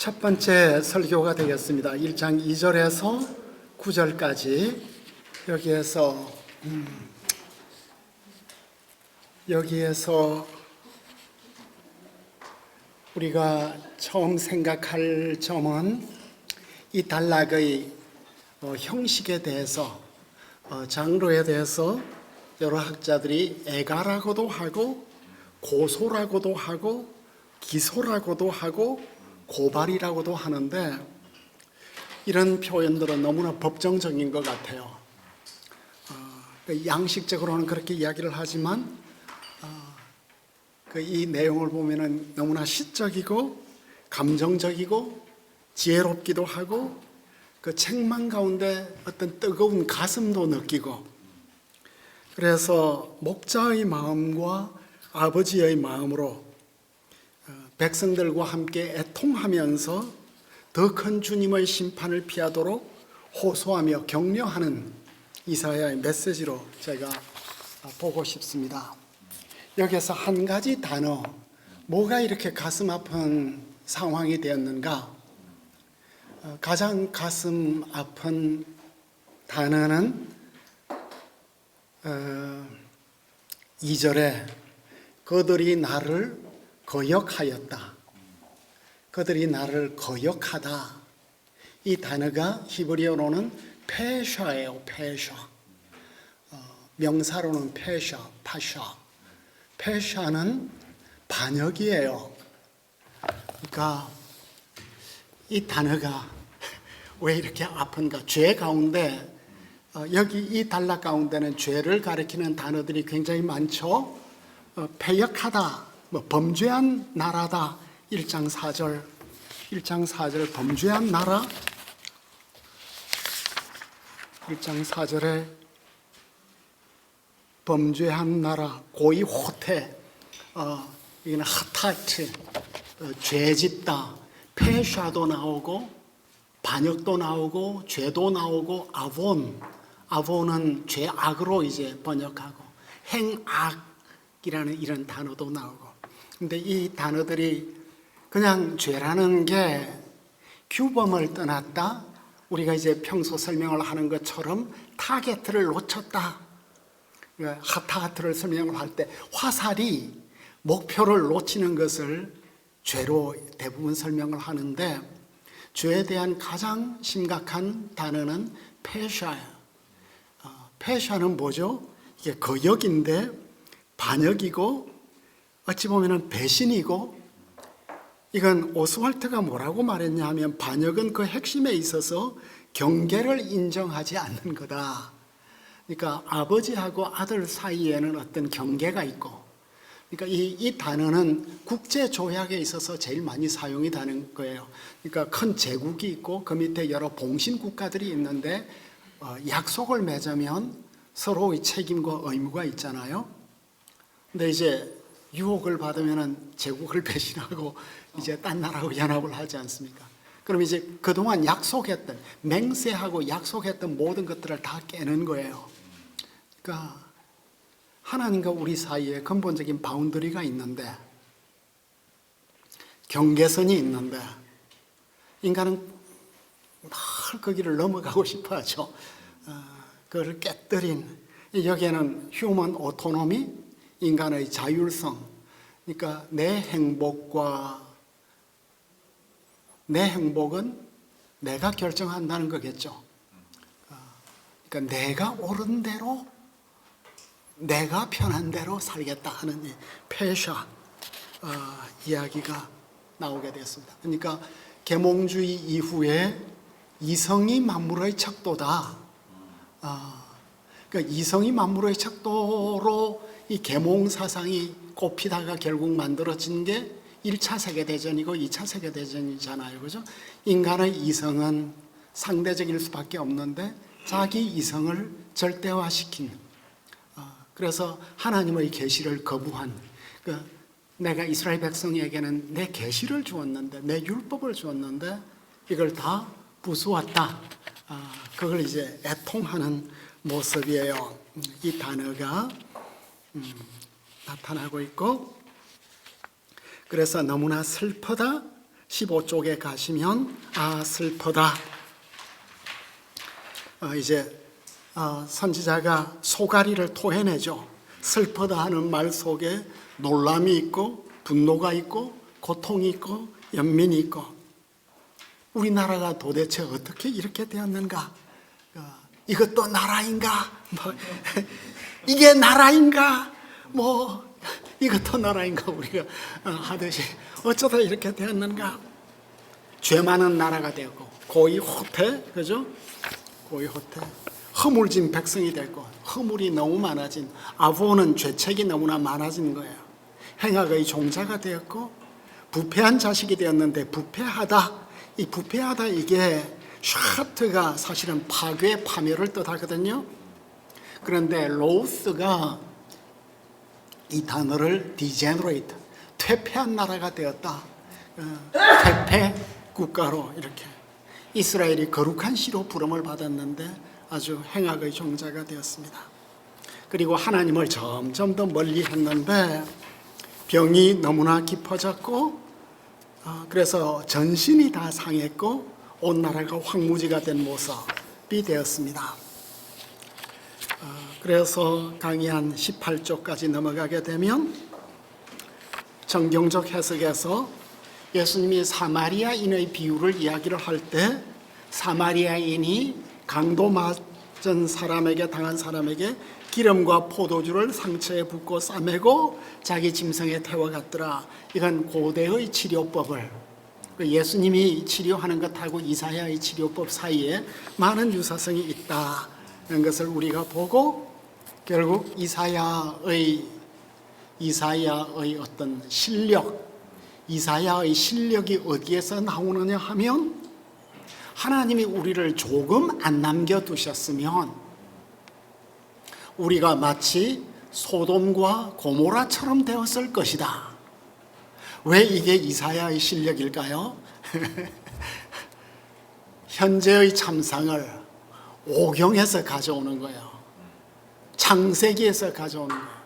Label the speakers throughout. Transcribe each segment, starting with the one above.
Speaker 1: 첫 번째 설교가 되겠습니다. 1장 2절에서 9절까지 여기에서 우리가 처음 생각할 점은 이 단락의 형식에 대해서, 장르에 대해서 여러 학자들이 애가라고도 하고 고소라고도 하고 기소라고도 하고 고발이라고도 하는데, 이런 표현들은 너무나 법정적인 것 같아요. 양식적으로는 그렇게 이야기를 하지만 이 내용을 보면은 너무나 시적이고 감정적이고 지혜롭기도 하고 그 책망 가운데 어떤 뜨거운 가슴도 느끼고, 그래서 목자의 마음과 아버지의 마음으로 백성들과 함께 애통하면서 더 큰 주님의 심판을 피하도록 호소하며 격려하는 이사야의 메시지로 제가 보고 싶습니다. 여기서 한 가지 단어, 뭐가 이렇게 가슴 아픈 상황이 되었는가? 가장 가슴 아픈 단어는 2절에 그들이 나를 거역하였다. 그들이 나를 거역하다. 이 단어가 히브리어로는 페샤예요. 페샤. 명사로는 페샤, 파샤. 페샤는 반역이에요. 그러니까 이 단어가 왜 이렇게 아픈가? 죄 가운데, 여기 이 단락 가운데는 죄를 가리키는 단어들이 굉장히 많죠. 패역하다, 범죄한 나라다. 1장 4절 범죄한 나라. 1장 4절에 범죄한 나라, 고의 호태, 이거는 하타트, 죄짓다, 페샤도 나오고 반역도 나오고 죄도 나오고 아본은 죄악으로 이제 번역하고 행악이라는 이런 단어도 나오고. 근데 이 단어들이 그냥 죄라는 게 규범을 떠났다, 우리가 이제 평소 설명을 하는 것처럼 타겟을 놓쳤다. 하타트를 설명을 할 때 화살이 목표를 놓치는 것을 죄로 대부분 설명을 하는데, 죄에 대한 가장 심각한 단어는 페샤예요. 페샤는 뭐죠? 이게 거역인데 반역이고 어찌 보면 배신이고, 이건 오스왈트가 뭐라고 말했냐 하면, 반역은 그 핵심에 있어서 경계를 인정하지 않는 거다. 그러니까 아버지하고 아들 사이에는 어떤 경계가 있고, 그러니까 이 단어는 국제조약에 있어서 제일 많이 사용이 되는 거예요. 그러니까 큰 제국이 있고 그 밑에 여러 봉신 국가들이 있는데, 약속을 맺으면 서로의 책임과 의무가 있잖아요. 근데 이제 유혹을 받으면 제국을 배신하고 이제 딴 나라하고 연합을 하지 않습니까? 그럼 이제 그동안 약속했던, 맹세하고 약속했던 모든 것들을 다 깨는 거예요. 그러니까 하나님과 우리 사이에 근본적인 바운더리가 있는데, 경계선이 있는데, 인간은 늘 거기를 넘어가고 싶어 하죠. 그걸 깨뜨린, 여기에는 휴먼 오토노미, 인간의 자율성, 그러니까 내 행복은 내가 결정한다는 거겠죠. 그러니까 내가 옳은 대로, 내가 편한 대로 살겠다 하는 이 페샤 이야기가 나오게 됐습니다. 그러니까 계몽주의 이후에 이성이 만물의 척도다. 그러니까 이성이 만물의 척도로 이 계몽 사상이 꼽히다가 결국 만들어진 게 1차 세계대전이고 2차 세계대전이잖아요. 그죠? 인간의 이성은 상대적일 수밖에 없는데 자기 이성을 절대화시킨, 그래서 하나님의 계시를 거부한, 내가 이스라엘 백성에게는 내 계시를 주었는데, 내 율법을 주었는데 이걸 다 부수었다. 그걸 이제 애통하는 모습이에요. 이 단어가 나타나고 있고, 그래서 너무나 슬프다, 15쪽에 가시면 슬퍼다. 이제 선지자가 소가리를 토해내죠. 슬퍼다 하는 말 속에 놀람이 있고 분노가 있고 고통이 있고 연민이 있고, 우리나라가 도대체 어떻게 이렇게 되었는가? 이것도 나라인가? 이게 나라인가? 이것도 나라인가? 우리가 하듯이 어쩌다 이렇게 되었는가? 죄 많은 나라가 되었고 고이 호태, 그죠? 고이 호태, 허물진 백성이 됐고, 허물이 너무 많아진, 아부오는 죄책이 너무나 많아진 거예요. 행악의 종자가 되었고 부패한 자식이 되었는데, 부패하다, 이 부패하다, 이게 샤트가 사실은 파괴, 파멸을 뜻하거든요. 그런데 로우스가 이 단어를 degenerate, 퇴폐한 나라가 되었다, 퇴폐 국가로, 이렇게 이스라엘이 거룩한 시로 부름을 받았는데 아주 행악의 종자가 되었습니다. 그리고 하나님을 점점 더 멀리 했는데 병이 너무나 깊어졌고, 그래서 전신이 다 상했고 온 나라가 황무지가 된 모습이 되었습니다. 그래서 강의한 18쪽까지 넘어가게 되면 정경적 해석에서 예수님이 사마리아인의 비유를 이야기를 할 때, 사마리아인이 강도 맞은 사람에게, 당한 사람에게 기름과 포도주를 상처에 붓고 싸매고 자기 짐승에 태워갔더라. 이건 고대의 치료법을, 예수님이 치료하는 것하고 이사야의 치료법 사이에 많은 유사성이 있다는 것을 우리가 보고, 결국 이사야의 어떤 실력, 이사야의 실력이 어디에서 나오느냐 하면, 하나님이 우리를 조금 안 남겨두셨으면 우리가 마치 소돔과 고모라처럼 되었을 것이다. 왜 이게 이사야의 실력일까요? 현재의 참상을 오경에서 가져오는 거예요. 창세기에서 가져오는 거예요.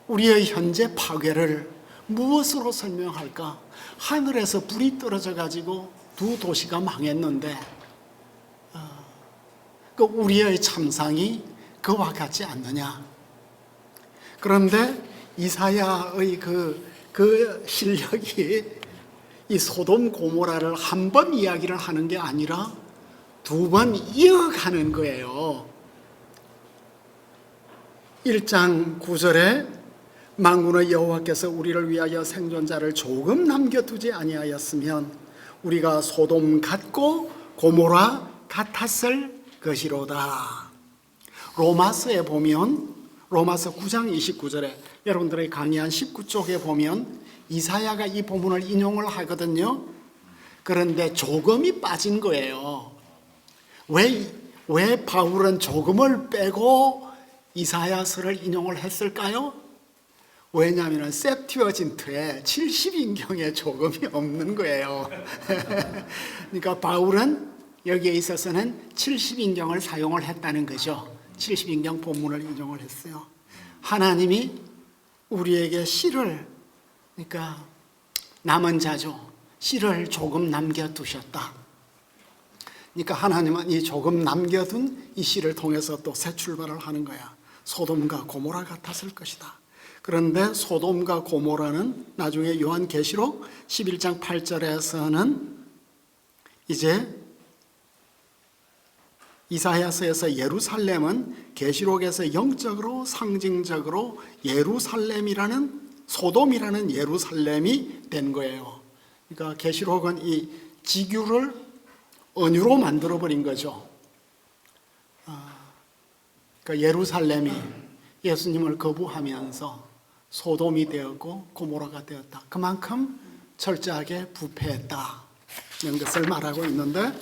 Speaker 1: 우리의 현재 파괴를 무엇으로 설명할까? 하늘에서 불이 떨어져 가지고 두 도시가 망했는데, 우리의 참상이 그와 같지 않느냐? 그런데 이사야의 그 실력이 이 소돔 고모라를 한 번 이야기를 하는 게 아니라 두 번 이어가는 거예요. 1장 9절에 만군의 여호와께서 우리를 위하여 생존자를 조금 남겨두지 아니하였으면 우리가 소돔 같고 고모라 같았을 것이로다. 로마서에 보면, 로마서 9장 29절에 여러분들의 강의한 19쪽에 보면 이사야가 이 본문을 인용을 하거든요. 그런데 조금이 빠진 거예요. 왜 바울은 조금을 빼고 이사야서를 인용을 했을까요? 왜냐하면 셉튜어진트에 70인경에 조금이 없는 거예요. 그러니까 바울은 여기에 있어서는 70인경을 사용을 했다는 거죠. 70인경 본문을 인용을 했어요. 하나님이 우리에게 씨를, 그러니까 남은 자죠, 씨를 조금 남겨두셨다. 그러니까 하나님은 이 조금 남겨둔 이 씨를 통해서 또 새 출발을 하는 거야. 소돔과 고모라 같았을 것이다. 그런데 소돔과 고모라는 나중에 요한계시록 11장 8절에서는 이제 이사야서에서 예루살렘은 계시록에서 영적으로 상징적으로 예루살렘이라는, 소돔이라는 예루살렘이 된 거예요. 그러니까 계시록은 이 지규를 언유로 만들어 버린 거죠. 그러니까 예루살렘이 예수님을 거부하면서 소돔이 되었고 고모라가 되었다. 그만큼 철저하게 부패했다는 것을 말하고 있는데,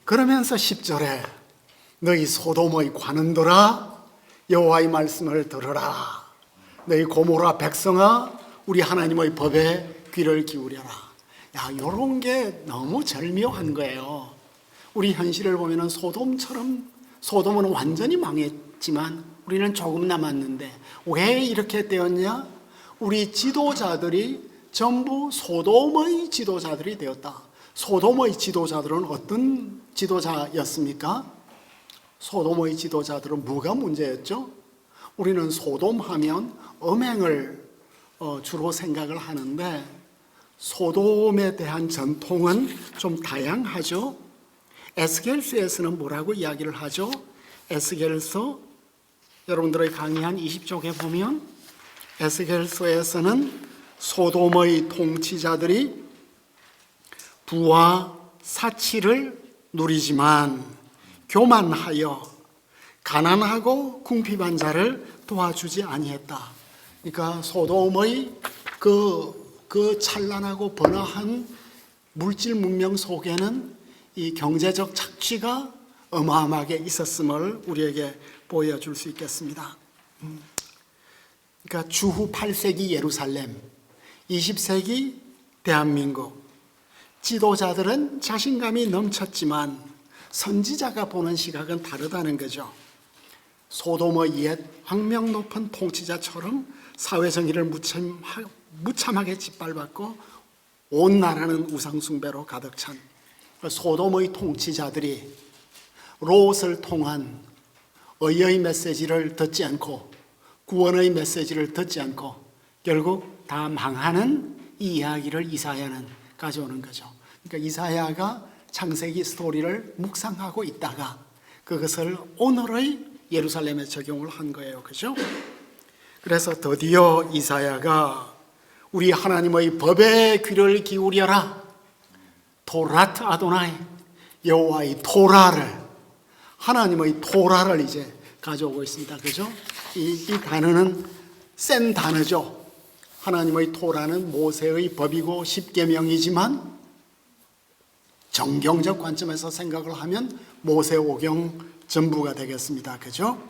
Speaker 1: 그러면서 10절에 너희 소돔의 관원들아 여호와의 말씀을 들으라. 너희 고모라 백성아 우리 하나님의 법에 귀를 기울여라. 야, 이런 게 너무 절묘한 거예요. 우리 현실을 보면 소돔처럼, 소돔은 완전히 망했지만 우리는 조금 남았는데 왜 이렇게 되었냐? 우리 지도자들이 전부 소돔의 지도자들이 되었다. 소돔의 지도자들은 어떤 지도자였습니까? 소돔의 지도자들은 뭐가 문제였죠? 우리는 소돔 하면 음행을 주로 생각을 하는데 소돔에 대한 전통은 좀 다양하죠. 에스겔서에서는 뭐라고 이야기를 하죠? 에스겔서 여러분들의 강의 한 20쪽에 보면 에스겔서에서는 소돔의 통치자들이 부와 사치를 누리지만 교만하여 가난하고 궁핍한 자를 도와주지 아니했다. 그러니까 소돔의 그 찬란하고 번화한 물질 문명 속에는 이 경제적 착취가 어마어마하게 있었음을 우리에게 보여줄 수 있겠습니다. 그러니까 주후 8세기 예루살렘, 20세기 대한민국, 지도자들은 자신감이 넘쳤지만 선지자가 보는 시각은 다르다는 거죠. 소돔의 옛 악명 높은 통치자처럼 사회정의를 무참하게 짓밟았고 온 나라는 우상숭배로 가득 찬 소돔의 통치자들이 롯을 통한 의의 메시지를 듣지 않고 구원의 메시지를 듣지 않고 결국 다 망하는 이 이야기를 이사야는 가져오는 거죠. 그러니까 이사야가 창세기 스토리를 묵상하고 있다가 그것을 오늘의 예루살렘에 적용을 한 거예요. 그죠? 그래서 드디어 이사야가 우리 하나님의 법에 귀를 기울여라. 토라트 아도나이, 여호와의 토라를, 하나님의 토라를 이제 가져오고 있습니다. 그죠? 이 단어는 센 단어죠. 하나님의 토라는 모세의 법이고 십계명이지만 정경적 관점에서 생각을 하면 모세오경 전부가 되겠습니다. 그죠?